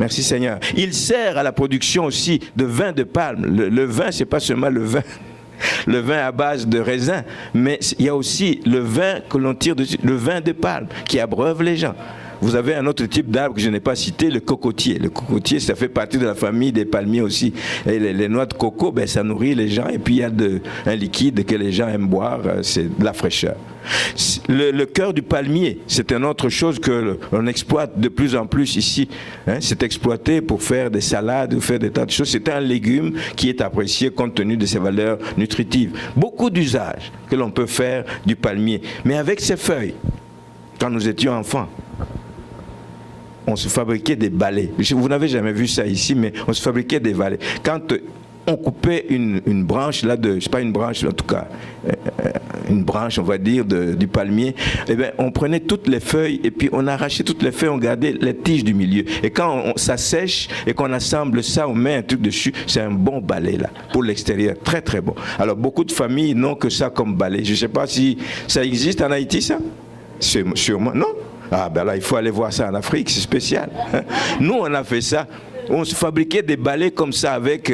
Merci Seigneur. Il sert à la production aussi de vin de palme. Le vin, c'est pas seulement le vin à base de raisin, mais il y a aussi le vin que l'on tire dessus, le vin de palme qui abreuve les gens. Vous avez un autre type d'arbre que je n'ai pas cité, le cocotier. Le cocotier, ça fait partie de la famille des palmiers aussi. Et les noix de coco, ça nourrit les gens. Et puis il y a un liquide que les gens aiment boire, c'est de la fraîcheur. Le cœur du palmier, c'est une autre chose que l'on exploite de plus en plus ici. C'est exploité pour faire des salades ou faire des tas de choses. C'est un légume qui est apprécié compte tenu de ses valeurs nutritives. Beaucoup d'usages que l'on peut faire du palmier. Mais avec ses feuilles, quand nous étions enfants, on se fabriquait des balais. Vous n'avez jamais vu ça ici, mais on se fabriquait des balais. Quand on coupait une branche, c'est pas une branche, en tout cas, une branche, on va dire, du palmier, on prenait toutes les feuilles et puis on arrachait toutes les feuilles, on gardait les tiges du milieu. Et quand ça sèche et qu'on assemble ça, on met un truc dessus, c'est un bon balai, là, pour l'extérieur. Très, très bon. Alors, beaucoup de familles n'ont que ça comme balai. Je ne sais pas si ça existe en Haïti, ça? Sûrement, non? Ah ben là, il faut aller voir ça en Afrique, c'est spécial. Nous, on a fait ça. On se fabriquait des balais comme ça avec...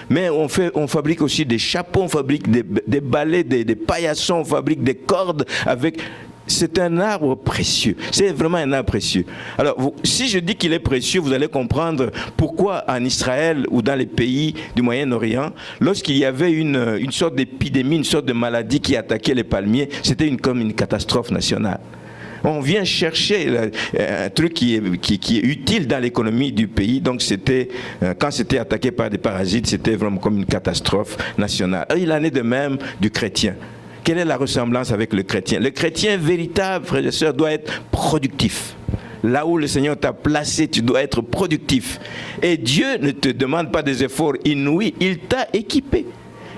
mais on fabrique aussi des chapeaux, on fabrique des balais, des paillassons, on fabrique des cordes avec... C'est un arbre précieux. C'est vraiment un arbre précieux. Alors, si je dis qu'il est précieux, vous allez comprendre pourquoi en Israël ou dans les pays du Moyen-Orient, lorsqu'il y avait une sorte d'épidémie, une sorte de maladie qui attaquait les palmiers, c'était comme une catastrophe nationale. On vient chercher un truc qui est utile dans l'économie du pays. Donc quand c'était attaqué par des parasites, c'était vraiment comme une catastrophe nationale. Il en est de même du chrétien. Quelle est la ressemblance avec le chrétien? Le chrétien véritable, frères et sœurs, doit être productif. Là où le Seigneur t'a placé, tu dois être productif. Et Dieu ne te demande pas des efforts inouïs, il t'a équipé.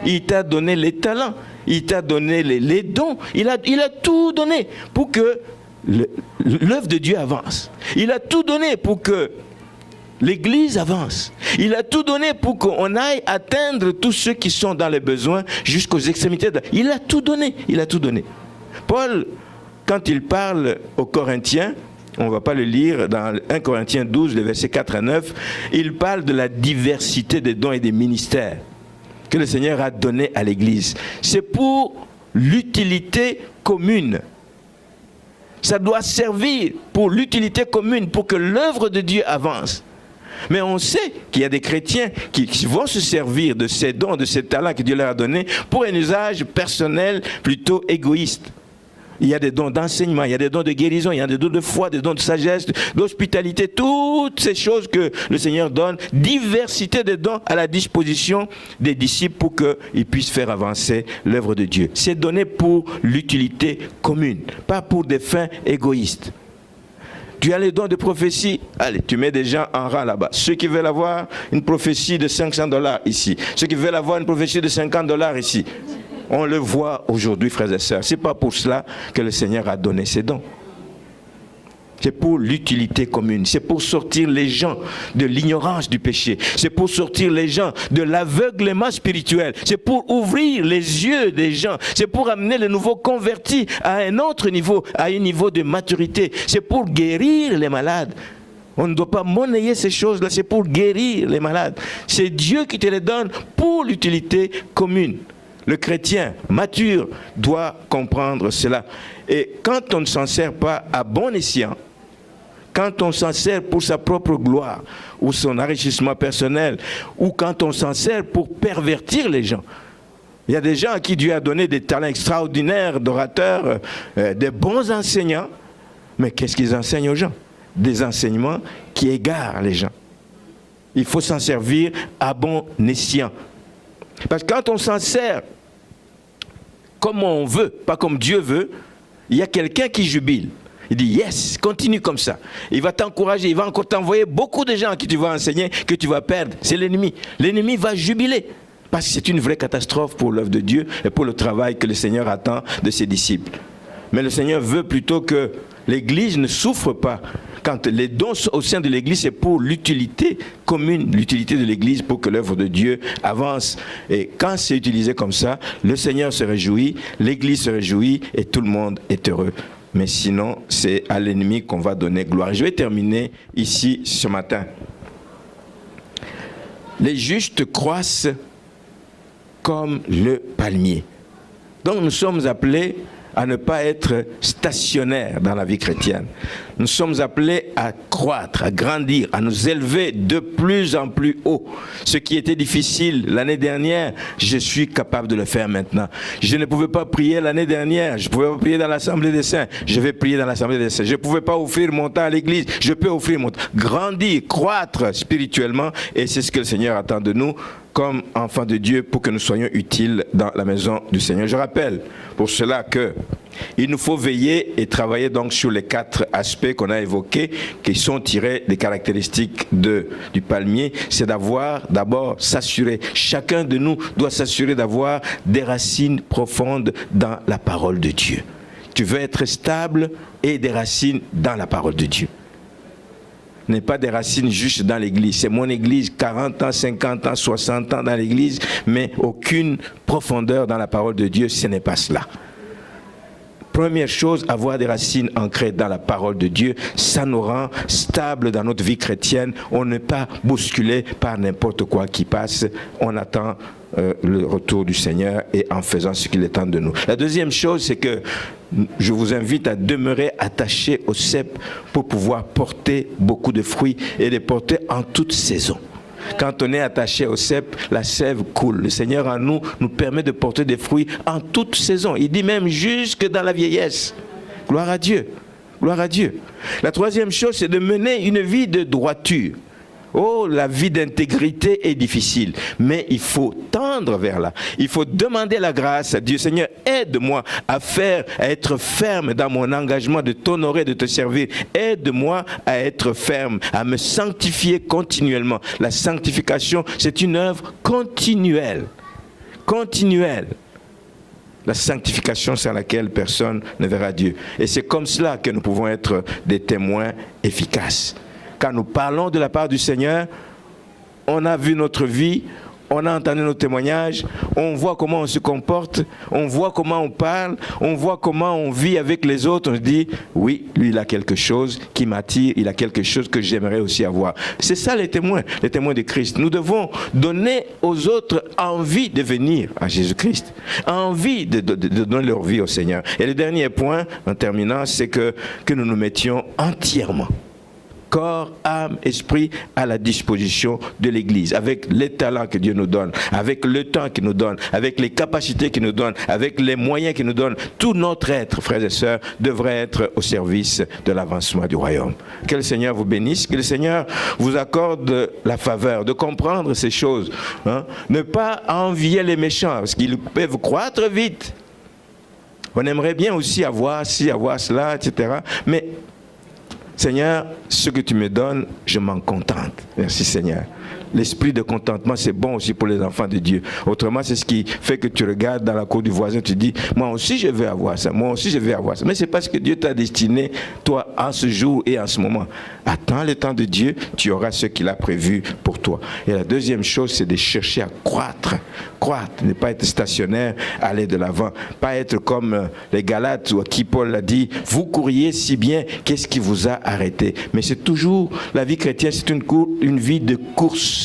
il t'a donné les talents, il t'a donné les dons, il a tout donné pour que l'œuvre de Dieu avance. Il a tout donné pour que l'Église avance. Il a tout donné pour qu'on aille atteindre tous ceux qui sont dans les besoins jusqu'aux extrémités. Il a tout donné. Il a tout donné. Paul, quand il parle aux Corinthiens, on ne va pas le lire, dans 1 Corinthiens 12, les versets 4 à 9, il parle de la diversité des dons et des ministères que le Seigneur a donné à l'Église. C'est pour l'utilité commune. Ça doit servir pour l'utilité commune, pour que l'œuvre de Dieu avance. Mais on sait qu'il y a des chrétiens qui vont se servir de ces dons, de ces talents que Dieu leur a donnés pour un usage personnel plutôt égoïste. Il y a des dons d'enseignement, il y a des dons de guérison, il y a des dons de foi, des dons de sagesse, d'hospitalité, toutes ces choses que le Seigneur donne, diversité de dons à la disposition des disciples pour qu'ils puissent faire avancer l'œuvre de Dieu. C'est donné pour l'utilité commune, pas pour des fins égoïstes. Tu as les dons de prophétie, allez, tu mets des gens en rang là-bas. Ceux qui veulent avoir une prophétie de $500 ici, ceux qui veulent avoir une prophétie de $50 ici. On le voit aujourd'hui, frères et sœurs. Ce n'est pas pour cela que le Seigneur a donné ses dons. C'est pour l'utilité commune. C'est pour sortir les gens de l'ignorance du péché. C'est pour sortir les gens de l'aveuglement spirituel. C'est pour ouvrir les yeux des gens. C'est pour amener les nouveaux convertis à un autre niveau, à un niveau de maturité. C'est pour guérir les malades. On ne doit pas monnayer ces choses-là. C'est pour guérir les malades. C'est Dieu qui te les donne pour l'utilité commune. Le chrétien mature doit comprendre cela. Et quand on ne s'en sert pas à bon escient, quand on s'en sert pour sa propre gloire ou son enrichissement personnel, ou quand on s'en sert pour pervertir les gens, il y a des gens à qui Dieu a donné des talents extraordinaires d'orateurs, des bons enseignants, mais qu'est-ce qu'ils enseignent aux gens? Des enseignements qui égarent les gens. Il faut s'en servir à bon escient. Parce que quand on s'en sert comme on veut, pas comme Dieu veut, il y a quelqu'un qui jubile. Il dit, yes, continue comme ça. Il va t'encourager, il va encore t'envoyer beaucoup de gens à qui tu vas enseigner, que tu vas perdre. C'est l'ennemi. L'ennemi va jubiler. Parce que c'est une vraie catastrophe pour l'œuvre de Dieu et pour le travail que le Seigneur attend de ses disciples. Mais le Seigneur veut plutôt que l'Église ne souffre pas. Quand les dons au sein de l'Église, c'est pour l'utilité commune, l'utilité de l'Église pour que l'œuvre de Dieu avance. Et quand c'est utilisé comme ça, le Seigneur se réjouit, l'Église se réjouit et tout le monde est heureux. Mais sinon, c'est à l'ennemi qu'on va donner gloire. Je vais terminer ici ce matin. Les justes croissent comme le palmier. Donc nous sommes appelés à ne pas être stationnaires dans la vie chrétienne. Nous sommes appelés à croître, à grandir, à nous élever de plus en plus haut. Ce qui était difficile l'année dernière, je suis capable de le faire maintenant. Je ne pouvais pas prier l'année dernière, je ne pouvais pas prier dans l'Assemblée des Saints, je vais prier dans l'Assemblée des Saints. Je ne pouvais pas offrir mon temps à l'Église, je peux offrir mon temps. Grandir, croître spirituellement, et c'est ce que le Seigneur attend de nous comme enfants de Dieu pour que nous soyons utiles dans la maison du Seigneur. Je rappelle pour cela que il nous faut veiller et travailler donc sur les 4 aspects qu'on a évoqués, qui sont tirés des caractéristiques du palmier. C'est d'abord s'assurer, chacun de nous doit s'assurer d'avoir des racines profondes dans la parole de Dieu. Tu veux être stable et des racines dans la parole de Dieu. N'est pas des racines juste dans l'église. C'est mon église, 40 ans, 50 ans, 60 ans dans l'église, mais aucune profondeur dans la parole de Dieu, ce n'est pas cela. Première chose, avoir des racines ancrées dans la parole de Dieu, ça nous rend stables dans notre vie chrétienne. On n'est pas bousculé par n'importe quoi qui passe. On attend le retour du Seigneur et en faisant ce qu'il attend de nous. La deuxième chose, c'est que je vous invite à demeurer attaché au cep pour pouvoir porter beaucoup de fruits et les porter en toute saison. Quand on est attaché au cep, la sève coule. Le Seigneur en nous permet de porter des fruits en toute saison. Il dit même jusque dans la vieillesse. Gloire à Dieu. Gloire à Dieu. La troisième chose, c'est de mener une vie de droiture. Oh, la vie d'intégrité est difficile, mais il faut tendre vers là. Il faut demander la grâce à Dieu. Seigneur, aide-moi à être ferme dans mon engagement de t'honorer, de te servir. Aide-moi à être ferme, à me sanctifier continuellement. La sanctification, c'est une œuvre continuelle. continuelle. La sanctification sans laquelle personne ne verra Dieu. Et c'est comme cela que nous pouvons être des témoins efficaces. Quand nous parlons de la part du Seigneur, on a vu notre vie, on a entendu nos témoignages, on voit comment on se comporte, on voit comment on parle, on voit comment on vit avec les autres. On se dit, oui, lui il a quelque chose qui m'attire, il a quelque chose que j'aimerais aussi avoir. C'est ça les témoins de Christ. Nous devons donner aux autres envie de venir à Jésus-Christ, envie de donner leur vie au Seigneur. Et le dernier point, en terminant, c'est que nous nous mettions entièrement, corps, âme, esprit à la disposition de l'Église, avec les talents que Dieu nous donne, avec le temps qu'il nous donne, avec les capacités qu'il nous donne, avec les moyens qu'il nous donne. Tout notre être, frères et sœurs, devrait être au service de l'avancement du royaume. Que le Seigneur vous bénisse, que le Seigneur vous accorde la faveur de comprendre ces choses. Ne pas envier les méchants, parce qu'ils peuvent croître vite. On aimerait bien aussi avoir ci, avoir cela, etc. Mais Seigneur, ce que tu me donnes, je m'en contente. Merci Seigneur. L'esprit de contentement, c'est bon aussi pour les enfants de Dieu. Autrement, c'est ce qui fait que tu regardes dans la cour du voisin, tu dis, moi aussi je vais avoir ça, moi aussi je vais avoir ça. Mais c'est parce que Dieu t'a destiné, toi, en ce jour et en ce moment. Attends le temps de Dieu, tu auras ce qu'il a prévu pour toi. Et la deuxième chose, c'est de chercher à croître. Croître, ne pas être stationnaire, aller de l'avant. Pas être comme les Galates, où à qui Paul a dit, vous couriez si bien, qu'est-ce qui vous a arrêté? Mais c'est toujours, la vie chrétienne, c'est une vie de course.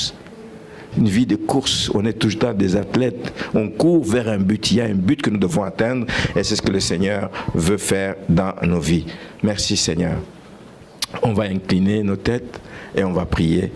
Une vie de course, on est toujours des athlètes, on court vers un but, il y a un but que nous devons atteindre et c'est ce que le Seigneur veut faire dans nos vies. Merci Seigneur. On va incliner nos têtes et on va prier.